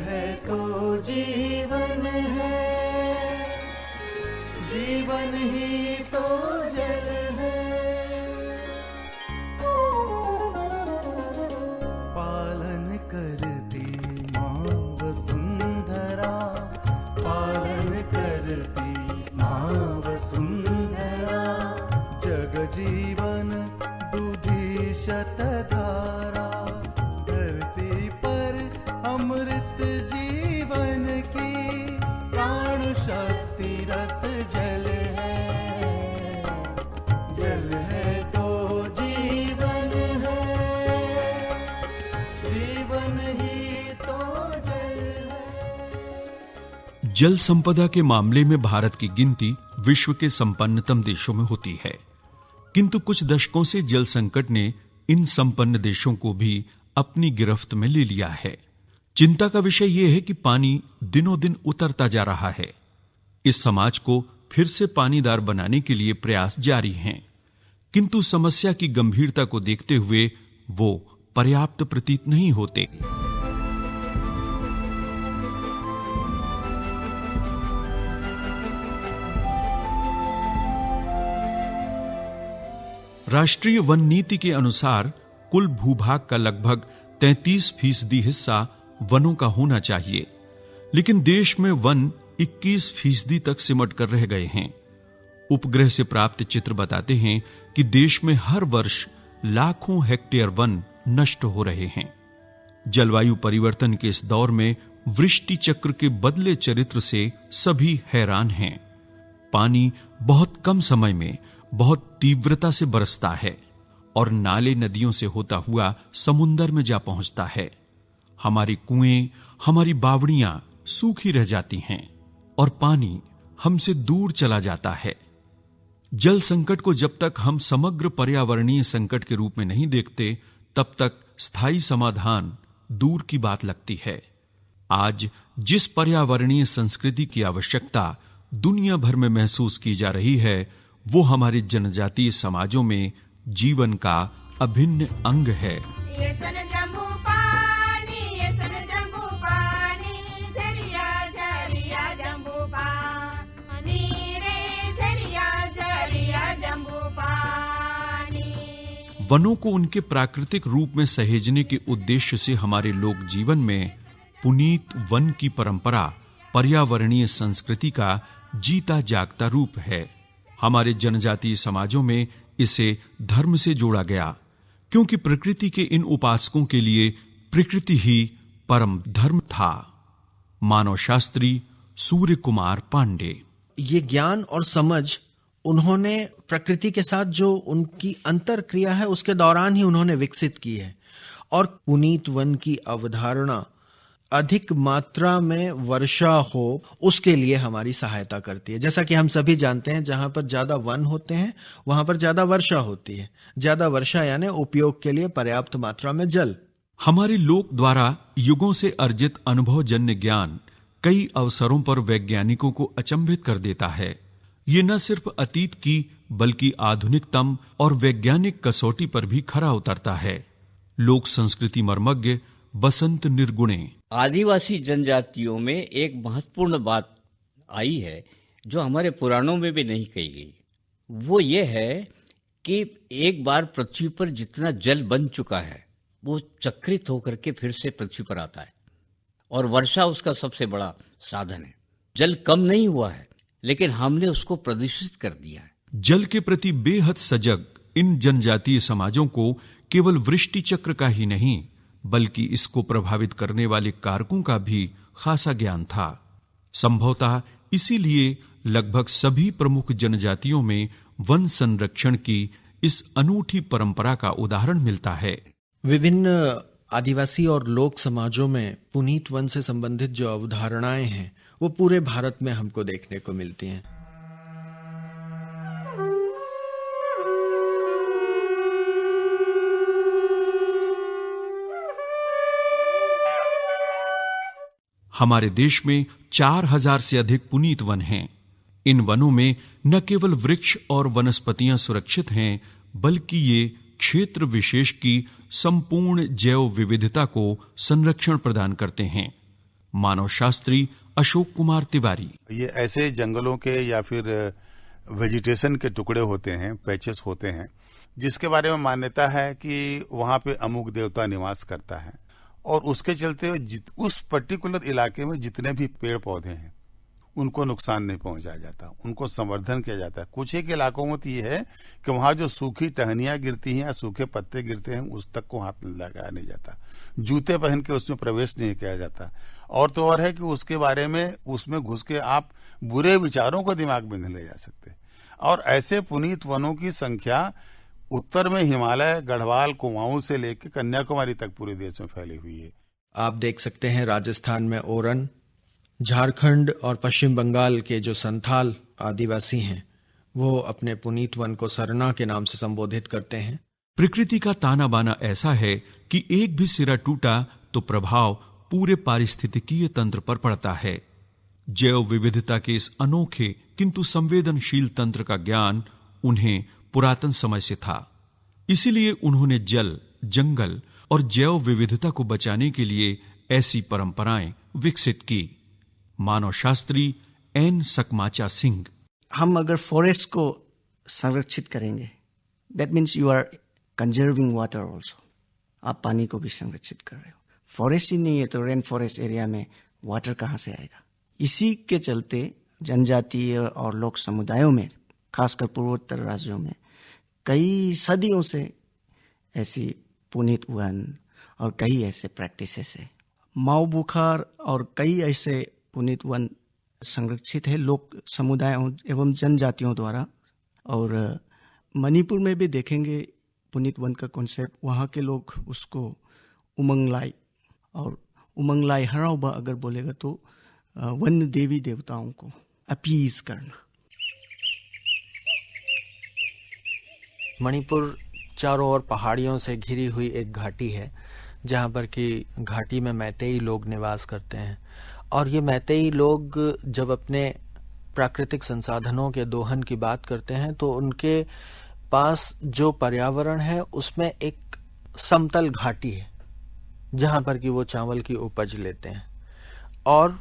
है तो जीवन है, जीवन ही तो जल है। पालन करती माँ वसुंधरा, पालन करती माँ वसुंधरा, जग जीवन दूधी शतधारा, धरती पर अमृत जीवन की प्राण शक्ति रस जल है, जल है तो जीवन है, जीवन ही तो जल है। जल संपदा के मामले में भारत की गिनती विश्व के संपन्नतम देशों में होती है, किंतु कुछ दशकों से जल संकट ने इन संपन्न देशों को भी अपनी गिरफ्त में ले लिया है। चिंता का विषय यह है कि पानी दिनों दिन उतरता जा रहा है। इस समाज को फिर से पानीदार बनाने के लिए प्रयास जारी हैं, किंतु समस्या की गंभीरता को देखते हुए वो पर्याप्त प्रतीत नहीं होते। राष्ट्रीय वन नीति के अनुसार कुल भूभाग का लगभग 33% हिस्सा वनों का होना चाहिए, लेकिन देश में वन 21% तक सिमट कर रह गए हैं। उपग्रह से प्राप्त चित्र बताते हैं कि देश में हर वर्ष लाखों हेक्टेयर वन नष्ट हो रहे हैं। जलवायु परिवर्तन के इस दौर में वृष्टि चक्र के बदले चरित्र से सभी हैरान हैं। पानी बहुत कम समय में बहुत तीव्रता से बरसता है और नाले नदियों से होता हुआ समुंदर में जा पहुंचता है। हमारे कुएं, हमारी बावड़ियां सूखी रह जाती हैं और पानी हमसे दूर चला जाता है। जल संकट को जब तक हम समग्र पर्यावरणीय संकट के रूप में नहीं देखते, तब तक स्थायी समाधान दूर की बात लगती है। आज जिस पर्यावरणीय संस्कृति की आवश्यकता दुनिया भर में महसूस की जा रही है, वो हमारे जनजातीय समाजों में जीवन का अभिन्न अंग है। ये सन जम्बू पानी, ये सन जम्बू पानी, झरिया झरिया जम्बू पानी रे, झरिया झरिया जम्बू पानी। वनों को उनके प्राकृतिक रूप में सहेजने के उद्देश्य से हमारे लोक जीवन में पुनीत वन की परंपरा पर्यावरणीय संस्कृति का जीता जागता रूप है। हमारे जनजातीय समाजों में इसे धर्म से जोड़ा गया, क्योंकि प्रकृति के इन उपासकों के लिए प्रकृति ही परम धर्म था। मानव शास्त्री सूर्य कुमार पांडे। ये ज्ञान और समझ उन्होंने प्रकृति के साथ जो उनकी अंतर क्रिया है उसके दौरान ही उन्होंने विकसित की है। और पुनीत वन की अवधारणा अधिक मात्रा में वर्षा हो उसके लिए हमारी सहायता करती है। जैसा कि हम सभी जानते हैं, जहां पर ज्यादा वन होते हैं वहां पर ज्यादा वर्षा होती है। ज्यादा वर्षा यानी उपयोग के लिए पर्याप्त मात्रा में जल। हमारे लोक द्वारा युगों से अर्जित अनुभवजन्य ज्ञान कई अवसरों पर वैज्ञानिकों को अचंभित कर देता है। ये न सिर्फ अतीत की बल्कि आधुनिकतम और वैज्ञानिक कसौटी पर भी खरा उतरता है। लोक संस्कृति मर्मज्ञ बसंत निर्गुणे। आदिवासी जनजातियों में एक महत्वपूर्ण बात आई है जो हमारे पुराणों में भी नहीं कही गई। वो ये है कि एक बार पृथ्वी पर जितना जल बन चुका है वो चक्रित होकर के फिर से पृथ्वी पर आता है और वर्षा उसका सबसे बड़ा साधन है। जल कम नहीं हुआ है, लेकिन हमने उसको प्रदूषित कर दिया है। जल के प्रति बेहद सजग इन जनजातीय समाजों को केवल वृष्टि चक्र का ही नहीं बल्कि इसको प्रभावित करने वाले कारकों का भी खासा ज्ञान था। संभवतः इसीलिए लगभग सभी प्रमुख जनजातियों में वन संरक्षण की इस अनूठी परंपरा का उदाहरण मिलता है। विभिन्न आदिवासी और लोक समाजों में पुनीत वन से संबंधित जो अवधारणाएं हैं वो पूरे भारत में हमको देखने को मिलती हैं। हमारे देश में 4000 से अधिक पुनीत वन हैं। इन वनों में न केवल वृक्ष और वनस्पतियां सुरक्षित हैं, बल्कि ये क्षेत्र विशेष की संपूर्ण जैव विविधता को संरक्षण प्रदान करते हैं। मानव शास्त्री अशोक कुमार तिवारी। ये ऐसे जंगलों के या फिर वेजिटेशन के टुकड़े होते हैं, पैचेस होते हैं, जिसके बारे में मान्यता है कि वहां पे अमुक देवता निवास करता है और उसके चलते उस पर्टिकुलर इलाके में जितने भी पेड़ पौधे हैं उनको नुकसान नहीं पहुंचाया जाता, उनको संवर्धन किया जाता है। कुछ एक इलाकों में तो ये है कि वहां जो सूखी टहनियां गिरती हैं या सूखे पत्ते गिरते हैं उस तक को हाथ लगाया नहीं जाता, जूते पहन के उसमें प्रवेश नहीं किया जाता। और तो और है कि उसके बारे में उसमें घुस के आप बुरे विचारों को दिमाग में नहीं ले जा सकते। और ऐसे पुनीत वनों की संख्या उत्तर में हिमालय, गढ़वाल, कुमाऊं से लेकर कन्याकुमारी तक पूरे देश में फैली हुई है। आप देख सकते हैं राजस्थान में ओरन, झारखंड और पश्चिम बंगाल के जो संथाल आदिवासी हैं वो अपने पुनीत वन को सरना के नाम से संबोधित करते हैं। प्रकृति का ताना बाना ऐसा है कि एक भी सिरा टूटा तो प्रभाव पूरे पारिस्थितिकीय तंत्र पर पड़ता है। जैव विविधता के इस अनोखे किंतु संवेदनशील तंत्र का ज्ञान उन्हें पुरातन समय से था। इसीलिए उन्होंने जल, जंगल और जैव विविधता को बचाने के लिए ऐसी परंपराएं विकसित की। मानव शास्त्री एन सकमाचा सिंह। हम अगर फॉरेस्ट को संरक्षित करेंगे, that means you are conserving water also. आप पानी को भी संरक्षित कर रहे हो। फॉरेस्ट ही नहीं है तो रेन फॉरेस्ट एरिया में वाटर कहाँ से आएगा? इसी के चलते जनजातीय और लोक समुदायों में, खासकर पूर्वोत्तर राज्यों में, कई सदियों से ऐसी पुनीत वन और कई ऐसे प्रैक्टिसेस है। माओ बुखार और कई ऐसे पुनीत वन संरक्षित है लोक समुदायों एवं जनजातियों द्वारा। और मणिपुर में भी देखेंगे पुनीत वन का कॉन्सेप्ट। वहाँ के लोग उसको उमंगलाई, और उमंगलाई हराउबा अगर बोलेगा तो वन देवी देवताओं को अपीज करना। मणिपुर चारों ओर पहाड़ियों से घिरी हुई एक घाटी है जहाँ पर कि घाटी में मैतेई लोग निवास करते हैं। और ये मैतेई लोग जब अपने प्राकृतिक संसाधनों के दोहन की बात करते हैं तो उनके पास जो पर्यावरण है उसमें एक समतल घाटी है जहाँ पर कि वो चावल की उपज लेते हैं। और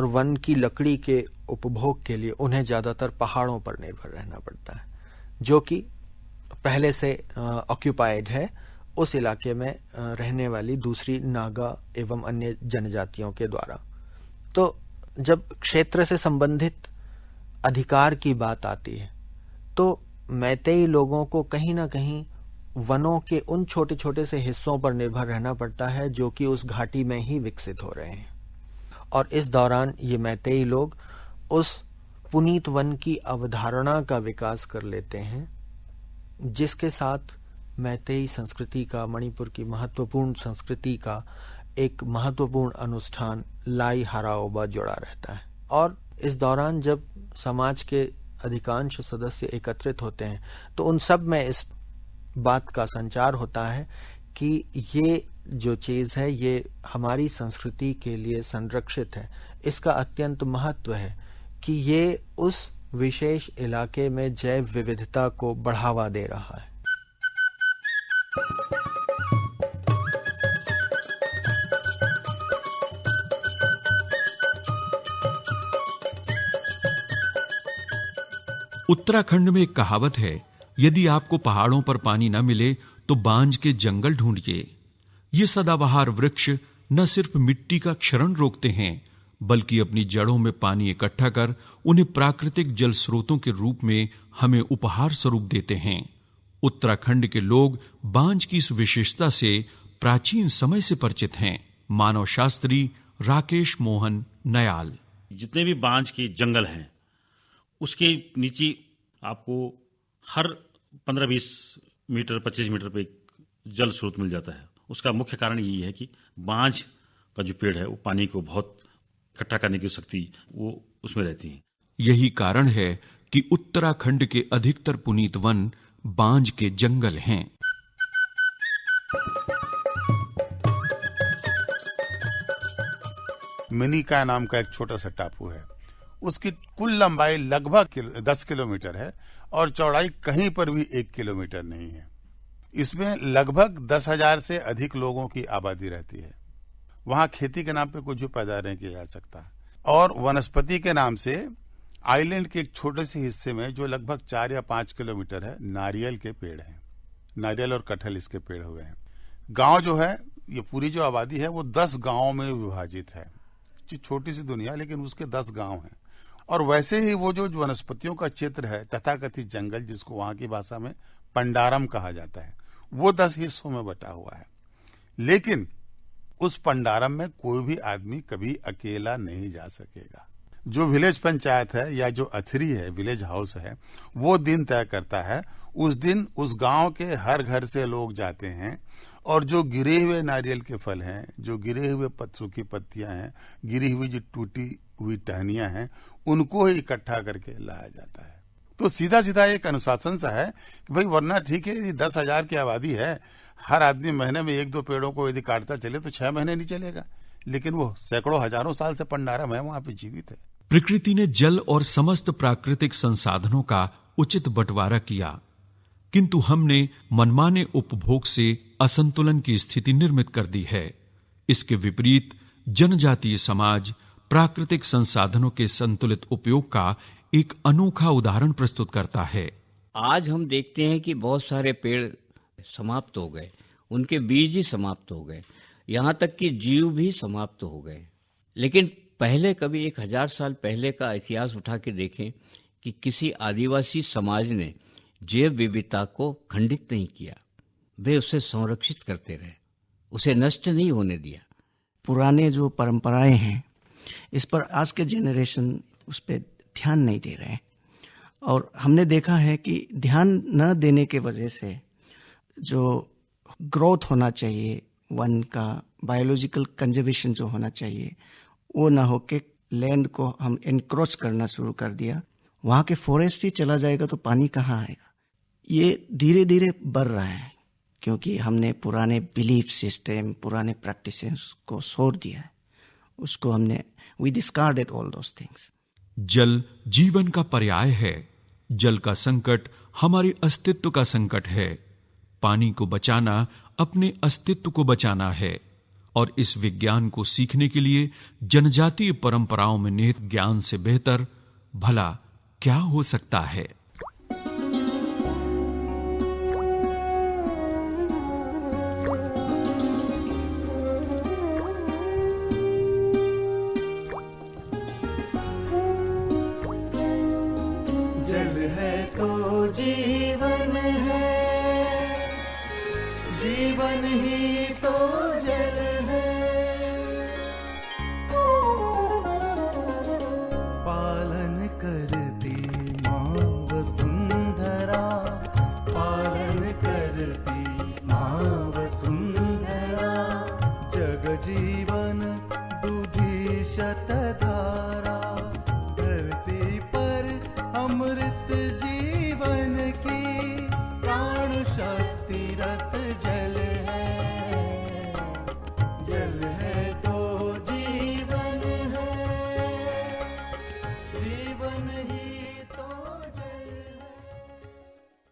वन की लकड़ी के उपभोग के लिए उन्हें ज्यादातर पहाड़ों पर निर्भर रहना पड़ता है, जो कि पहले से ऑक्यूपाइड है उस इलाके में रहने वाली दूसरी नागा एवं अन्य जनजातियों के द्वारा। तो जब क्षेत्र से संबंधित अधिकार की बात आती है तो मैतेई लोगों को कहीं ना कहीं वनों के उन छोटे छोटे से हिस्सों पर निर्भर रहना पड़ता है जो कि उस घाटी में ही विकसित हो रहे हैं। और इस दौरान ये मैतेई लोग उस पुनीत वन की अवधारणा का विकास कर लेते हैं, जिसके साथ मैतेई संस्कृति का, मणिपुर की महत्वपूर्ण संस्कृति का एक महत्वपूर्ण अनुष्ठान लाई हराओबा जुड़ा रहता है। और इस दौरान जब समाज के अधिकांश सदस्य एकत्रित होते हैं तो उन सब में इस बात का संचार होता है कि ये जो चीज है ये हमारी संस्कृति के लिए संरक्षित है। इसका अत्यंत महत्व है कि ये उस विशेष इलाके में जैव विविधता को बढ़ावा दे रहा है। उत्तराखंड में एक कहावत है, यदि आपको पहाड़ों पर पानी न मिले तो बांज के जंगल ढूंढिए। ये सदाबहार वृक्ष न सिर्फ मिट्टी का क्षरण रोकते हैं बल्कि अपनी जड़ों में पानी इकट्ठा कर उन्हें प्राकृतिक जल स्रोतों के रूप में हमें उपहार स्वरूप देते हैं। उत्तराखंड के लोग बांज की इस विशेषता से प्राचीन समय से परिचित हैं। मानव शास्त्री राकेश मोहन नयाल। जितने भी बांज के जंगल हैं उसके नीचे आपको हर 15-20 मीटर 25 मीटर पे जल स्रोत मिल जाता है। उसका मुख्य कारण यही है कि बांज का जो पेड़ है वो पानी को बहुत इकट्ठा करने की शक्ति वो उसमें रहती है। यही कारण है कि उत्तराखंड के अधिकतर पुनीत वन बांज के जंगल हैं। मिनिका नाम का एक छोटा सा टापू है। उसकी कुल लंबाई लगभग 10 किलोमीटर है और चौड़ाई कहीं पर भी 1 किलोमीटर नहीं है। इसमें लगभग 10,000 से अधिक लोगों की आबादी रहती है। वहां खेती के नाम पे कुछ भी पैदा नहीं किया जा सकता। और वनस्पति के नाम से आइलैंड के एक छोटे से हिस्से में जो लगभग 4 या 5 किलोमीटर है, नारियल के पेड़ हैं, नारियल और कटहल इसके पेड़ हुए हैं। गांव जो है, ये पूरी जो आबादी है वो 10 गांवों में विभाजित है। छोटी सी दुनिया, लेकिन उसके 10 गांव हैं। और वैसे ही वो जो वनस्पतियों का क्षेत्र है, तथाकथित जंगल, जिसको वहां की भाषा में पंडारम कहा जाता है, वो 10 हिस्सों में बटा हुआ है। लेकिन उस पंडारम में कोई भी आदमी कभी अकेला नहीं जा सकेगा। जो विलेज पंचायत है या जो अथरी है, विलेज हाउस है, वो दिन तय करता है। उस दिन उस गांव के हर घर से लोग जाते हैं और जो गिरे हुए नारियल के फल हैं, जो गिरे हुए सूखी पत्तियां हैं, गिरी हुई जो टूटी हुई टहनियां हैं, उनको ही इकट्ठा करके लाया जाता है। तो सीधा सीधा एक अनुशासन सा है कि भाई, वरना ठीक है 10,000 की आबादी है, हर आदमी महीने में 1-2 पेड़ों को यदि काटता चले तो 6 महीने नहीं चलेगा, लेकिन वो सैकड़ों हजारों साल से पंडारम है, वहां पे जीवित है। प्रकृति ने जल और समस्त प्राकृतिक संसाधनों का उचित बंटवारा किया, किंतु हमने मनमाने उपभोग से असंतुलन की स्थिति निर्मित कर दी है। इसके विपरीत जनजातीय समाज प्राकृतिक संसाधनों के संतुलित उपयोग का एक अनोखा उदाहरण प्रस्तुत करता है। आज हम देखते हैं कि बहुत सारे पेड़ समाप्त हो गए, उनके बीज ही समाप्त हो गए, यहाँ तक कि जीव भी समाप्त हो गए। लेकिन पहले कभी 1000 साल पहले का इतिहास उठा के देखें कि किसी आदिवासी समाज ने जैव विविधता को खंडित नहीं किया, वे उसे संरक्षित करते रहे, उसे नष्ट नहीं होने दिया। पुराने जो परंपराएं हैं, इस पर आज के जनरेशन उस पर ध्यान नहीं दे रहे हैं। और हमने देखा है कि ध्यान न देने के वजह से जो ग्रोथ होना चाहिए, वन का बायोलॉजिकल कंजर्वेशन जो होना चाहिए, वो ना होके लैंड को हम एनक्रोच करना शुरू कर दिया। वहाँ के फॉरेस्ट ही चला जाएगा तो पानी कहाँ आएगा? ये धीरे धीरे बढ़ रहा है क्योंकि हमने पुराने बिलीफ सिस्टम, पुराने प्रैक्टिसेस को छोड़ दिया है। उसको हमने we discarded all those things. Jal Jeevan का पर्याय है। जल का संकट हमारे अस्तित्व का संकट है। पानी को बचाना अपने अस्तित्व को बचाना है। और इस विज्ञान को सीखने के लिए जनजातीय परंपराओं में निहित ज्ञान से बेहतर भला क्या हो सकता है? जल है तो जीवन है, जीवन ही तो जल है। पालन करती माँ वसुंधरा, पालन करती माँ वसुंधरा। जग जीवन दूधी शतधारा, धरती पर अमृत जीवन की प्राण शक्ति रस जल